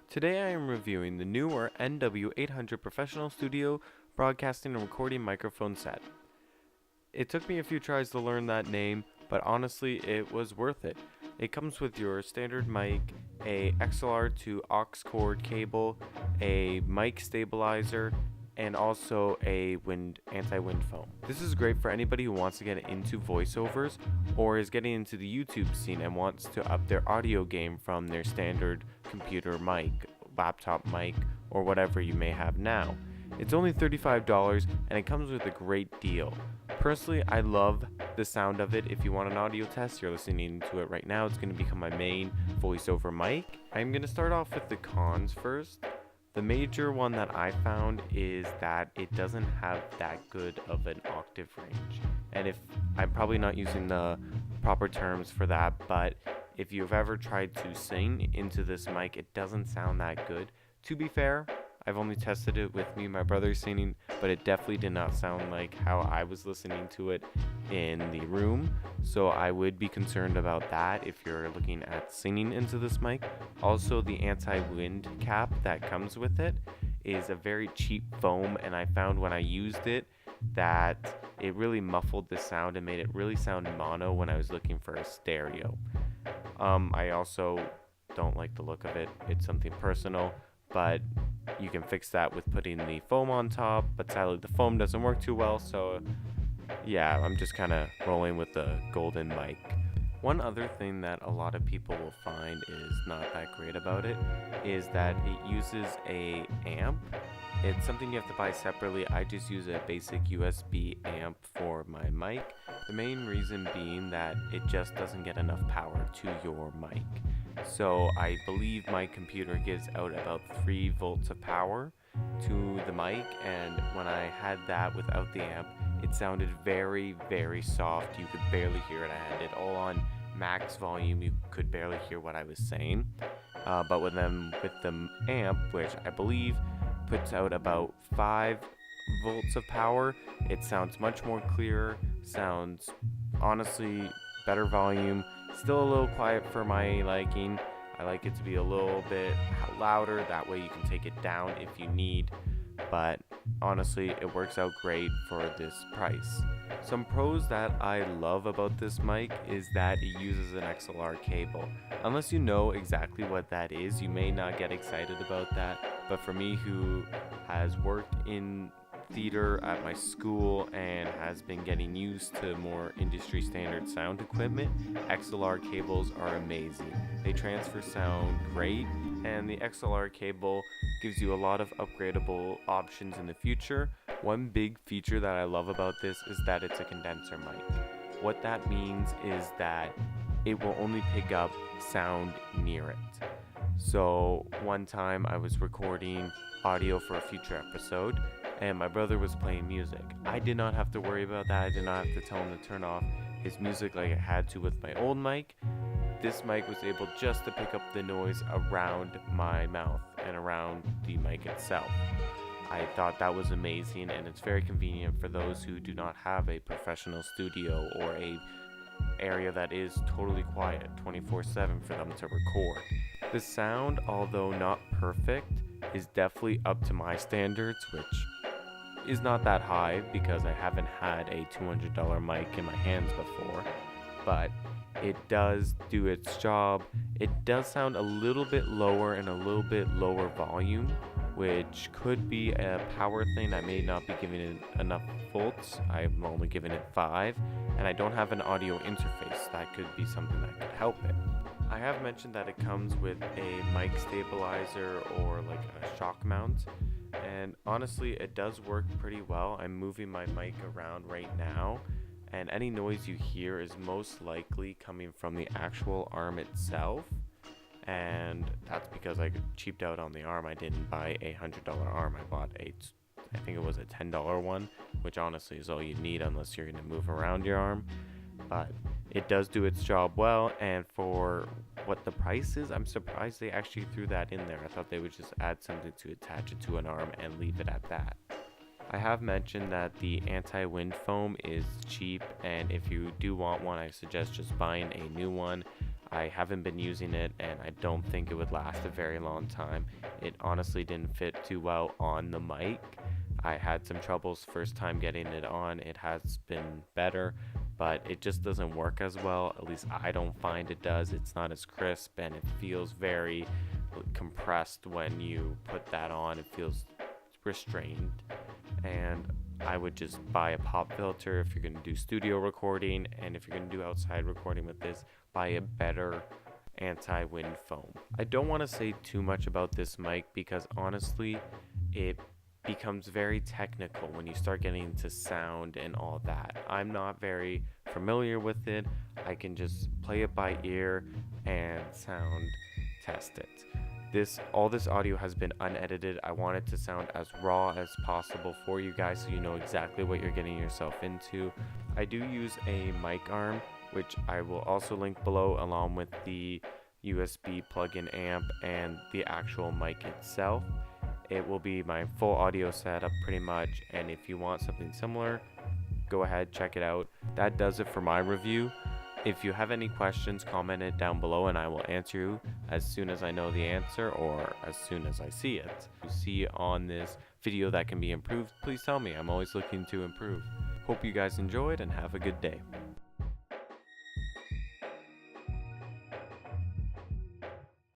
Today I am reviewing the Neewer NW800 Professional Studio Broadcasting and Recording Microphone Set. It took me a few tries to learn that name, but honestly it was worth it. It comes with your standard mic, a XLR to aux cord cable, a mic stabilizer, and also a anti-wind foam. This is great for anybody who wants to get into voiceovers or is getting into the YouTube scene and wants to up their audio game from their standard computer mic, laptop mic, or whatever you may have now. It's only $35 and it comes with a great deal. Personally, I love the sound of it. If you want an audio test, you're listening to it right now. It's going to become my main voiceover mic. I'm going to start off with the cons first. The major one that I found is that it doesn't have that good of an octave range. And if I'm probably not using the proper terms for that, but if you've ever tried to sing into this mic, it doesn't sound that good. To be fair, I've only tested it with me and my brother singing, but it definitely did not sound like how I was listening to it in the room. So I would be concerned about that if you're looking at singing into this mic. Also, the anti-wind cap that comes with it is a very cheap foam, and I found when I used it that it really muffled the sound and made it really sound mono when I was looking for a stereo. I also don't like the look of it. It's something personal, but you can fix that with putting the foam on top, but sadly the foam doesn't work too well, so yeah, I'm just kind of rolling with the golden mic. One other thing that a lot of people will find is not that great about it is that it uses a amp. It's something you have to buy separately. I just use a basic USB amp for my mic. The main reason being that it just doesn't get enough power to your mic. So I believe my computer gives out about 3 volts of power to the mic, and when I had that without the amp, it sounded very, very soft. You could barely hear it. I had it all on max volume. You could barely hear what I was saying. But with the amp, which I believe puts out about 5 volts of power, it sounds much more clear, sounds honestly better volume. Still a little quiet for my liking. I like it to be a little bit louder, that way you can take it down if you need, but honestly it works out great for this price. Some pros that I love about this mic is that it uses an XLR cable. Unless you know exactly what that is, you may not get excited about that, but for me, who has worked in theater at my school and has been getting used to more industry standard sound equipment, XLR cables are amazing. They transfer sound great, and the XLR cable gives you a lot of upgradable options in the future. One big feature that I love about this is that it's a condenser mic. What that means is that it will only pick up sound near it. So one time I was recording audio for a future episode, and my brother was playing music. I did not have to worry about that. I did not have to tell him to turn off his music like I had to with my old mic. This mic was able just to pick up the noise around my mouth and around the mic itself. I thought that was amazing, and it's very convenient for those who do not have a professional studio or a area that is totally quiet 24/7 for them to record. The sound, although not perfect, is definitely up to my standards, which is not that high because I haven't had a $200 mic in my hands before, but it does do its job. It does sound a little bit lower and a little bit lower volume, which could be a power thing. I may not be giving it enough volts. I'm only giving it 5, and I don't have an audio interface. That could be something that could help it. I have mentioned that it comes with a mic stabilizer or like a shock mount, and honestly it does work pretty well. I'm moving my mic around right now, and any noise you hear is most likely coming from the actual arm itself, and that's because I cheaped out on the arm. I didn't buy a $100 arm. I bought I think it was a $10 one, which honestly is all you need unless you're going to move around your arm. But it does do its job well, and for what the price is, I'm surprised they actually threw that in there. I thought they would just add something to attach it to an arm and leave it at that. I have mentioned that the anti-wind foam is cheap, and if you do want one, I suggest just buying a new one. I haven't been using it, and I don't think it would last a very long time. It honestly didn't fit too well on the mic. I had some troubles first time getting it on. It has been better, but it just doesn't work as well. At least I don't find it does. It's not as crisp, and it feels very compressed when you put that on. It feels restrained, and I would just buy a pop filter if you're going to do studio recording, and if you're going to do outside recording with this, buy a better anti-wind foam. I don't want to say too much about this mic because honestly, it becomes very technical when you start getting into sound and all that. I'm not very familiar with it. I can just play it by ear and sound test it. All this audio has been unedited. I want it to sound as raw as possible for you guys so you know exactly what you're getting yourself into. I do use a mic arm, which I will also link below, along with the USB plug-in amp and the actual mic itself. It will be my full audio setup pretty much, and if you want something similar, go ahead, check it out. That does it for my review. If you have any questions, comment it down below and I will answer you as soon as I know the answer or as soon as I see it. If you see on this video that can be improved, please tell me. I'm always looking to improve. Hope you guys enjoyed and have a good day.